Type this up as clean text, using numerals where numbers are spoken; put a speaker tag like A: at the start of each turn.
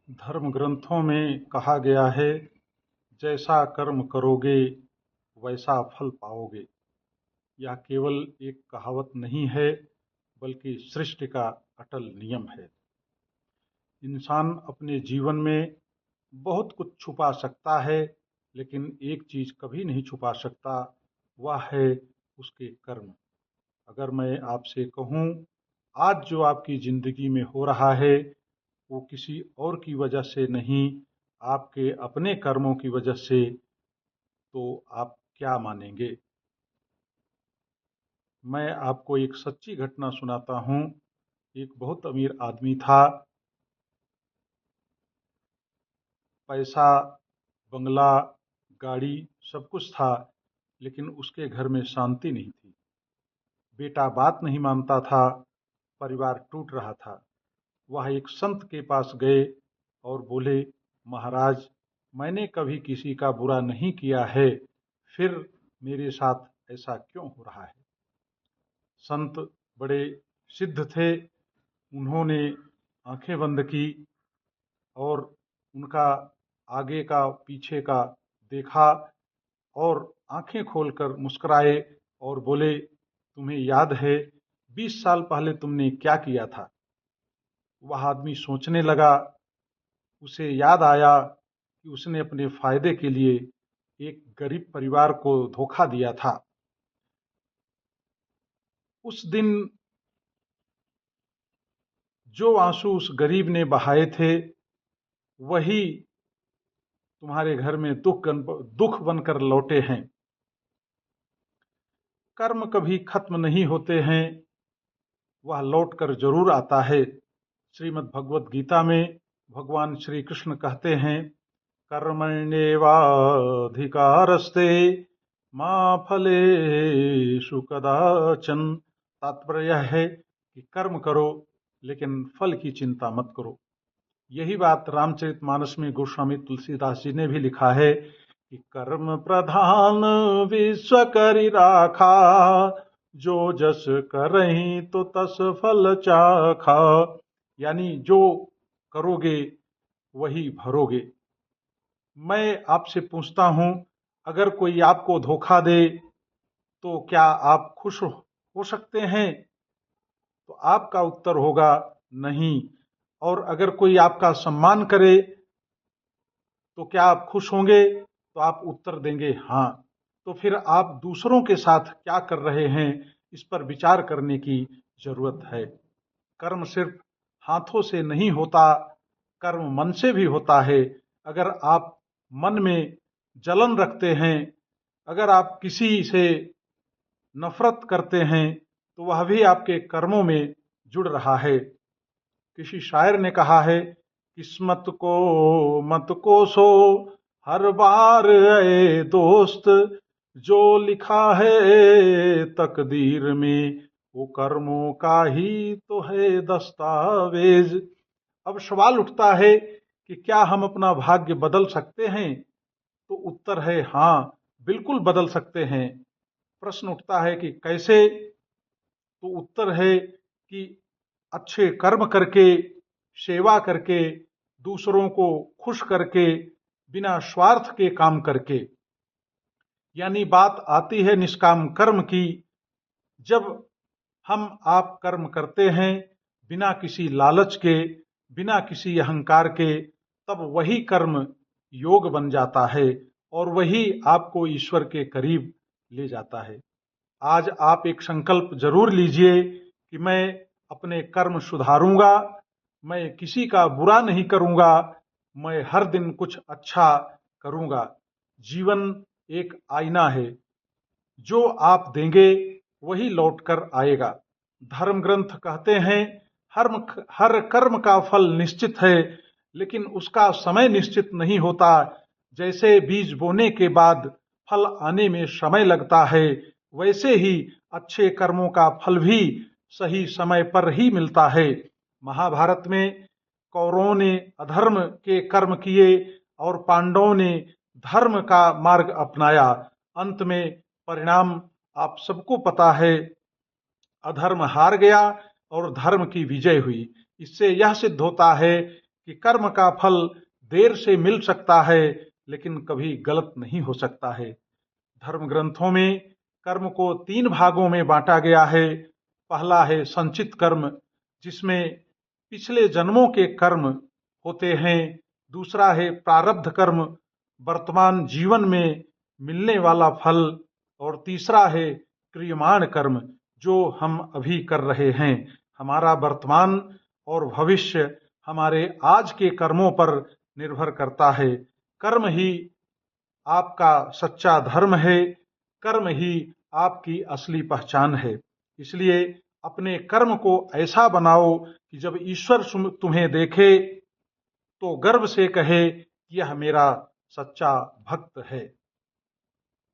A: धर्म ग्रंथों में कहा गया है, जैसा कर्म करोगे वैसा फल पाओगे। यह केवल एक कहावत नहीं है, बल्कि सृष्टि का अटल नियम है। इंसान अपने जीवन में बहुत कुछ छुपा सकता है, लेकिन एक चीज कभी नहीं छुपा सकता, वह है उसके कर्म। अगर मैं आपसे कहूं, आज जो आपकी जिंदगी में हो रहा है वो किसी और की वजह से नहीं, आपके अपने कर्मों की वजह से, तो आप क्या मानेंगे? मैं आपको एक सच्ची घटना सुनाता हूँ। एक बहुत अमीर आदमी था, पैसा, बंगला, गाड़ी, सब कुछ था, लेकिन उसके घर में शांति नहीं थी। बेटा बात नहीं मानता था, परिवार टूट रहा था। वह एक संत के पास गए और बोले, महाराज, मैंने कभी किसी का बुरा नहीं किया है, फिर मेरे साथ ऐसा क्यों हो रहा है? संत बड़े सिद्ध थे। उन्होंने आंखें बंद की और उनका आगे का पीछे का देखा और आंखें खोलकर मुस्कुराए और बोले, तुम्हें याद है 20 साल पहले तुमने क्या किया था? वह आदमी सोचने लगा। उसे याद आया कि उसने अपने फायदे के लिए एक गरीब परिवार को धोखा दिया था। उस दिन जो आंसू उस गरीब ने बहाए थे, वही तुम्हारे घर में दुख बनकर लौटे हैं। कर्म कभी खत्म नहीं होते हैं, वह लौट कर जरूर आता है। श्रीमद् भगवत गीता में भगवान श्री कृष्ण कहते हैं, कर्मण्येवाधिकारस्ते मा फलेषु कदाचन। तात्पर्य है कि कर्म करो, लेकिन फल की चिंता मत करो। यही बात रामचरितमानस में गोस्वामी तुलसीदास जी ने भी लिखा है कि कर्म प्रधान विश्व करि राखा, जो जस करहीं तो तस फल चाखा। यानी जो करोगे वही भरोगे। मैं आपसे पूछता हूं, अगर कोई आपको धोखा दे तो क्या आप खुश हो सकते हैं? तो आपका उत्तर होगा नहीं। और अगर कोई आपका सम्मान करे तो क्या आप खुश होंगे? तो आप उत्तर देंगे हाँ। तो फिर आप दूसरों के साथ क्या कर रहे हैं, इस पर विचार करने की जरूरत है। कर्म सिर्फ हाथों से नहीं होता, कर्म मन से भी होता है। अगर आप मन में जलन रखते हैं, अगर आप किसी से नफरत करते हैं, तो वह भी आपके कर्मों में जुड़ रहा है। किसी शायर ने कहा है, किस्मत को मत कोसो हर बार ऐ दोस्त, जो लिखा है तकदीर में वो कर्मों का ही तो है दस्तावेज। अब सवाल उठता है कि क्या हम अपना भाग्य बदल सकते हैं? तो उत्तर है हाँ, बिल्कुल बदल सकते हैं। प्रश्न उठता है कि कैसे? तो उत्तर है कि अच्छे कर्म करके, सेवा करके, दूसरों को खुश करके, बिना स्वार्थ के काम करके। यानी बात आती है निष्काम कर्म की। जब हम आप कर्म करते हैं बिना किसी लालच के, बिना किसी अहंकार के, तब वही कर्म योग बन जाता है और वही आपको ईश्वर के करीब ले जाता है। आज आप एक संकल्प जरूर लीजिए कि मैं अपने कर्म सुधारूंगा, मैं किसी का बुरा नहीं करूंगा, मैं हर दिन कुछ अच्छा करूंगा। जीवन एक आईना है, जो आप देंगे वही लौट कर आएगा। धर्म ग्रंथ कहते हैं, हर कर्म का फल निश्चित है, लेकिन उसका समय निश्चित नहीं होता। जैसे बीज बोने के बाद फल आने में समय लगता है, वैसे ही अच्छे कर्मों का फल भी सही समय पर ही मिलता है। महाभारत में कौरवों ने अधर्म के कर्म किए और पांडवों ने धर्म का मार्ग अपनाया। अंत में परिणाम आप सबको पता है, अधर्म हार गया और धर्म की विजय हुई। इससे यह सिद्ध होता है कि कर्म का फल देर से मिल सकता है लेकिन कभी गलत नहीं हो सकता है। धर्म ग्रंथों में कर्म को 3 भागों में बांटा गया है। पहला है संचित कर्म, जिसमें पिछले जन्मों के कर्म होते हैं। दूसरा है प्रारब्ध कर्म, वर्तमान जीवन में मिलने वाला फल। और तीसरा है क्रियमाण कर्म, जो हम अभी कर रहे हैं। हमारा वर्तमान और भविष्य हमारे आज के कर्मों पर निर्भर करता है। कर्म ही आपका सच्चा धर्म है, कर्म ही आपकी असली पहचान है। इसलिए अपने कर्म को ऐसा बनाओ कि जब ईश्वर तुम्हें देखे तो गर्व से कहे कि यह मेरा सच्चा भक्त है।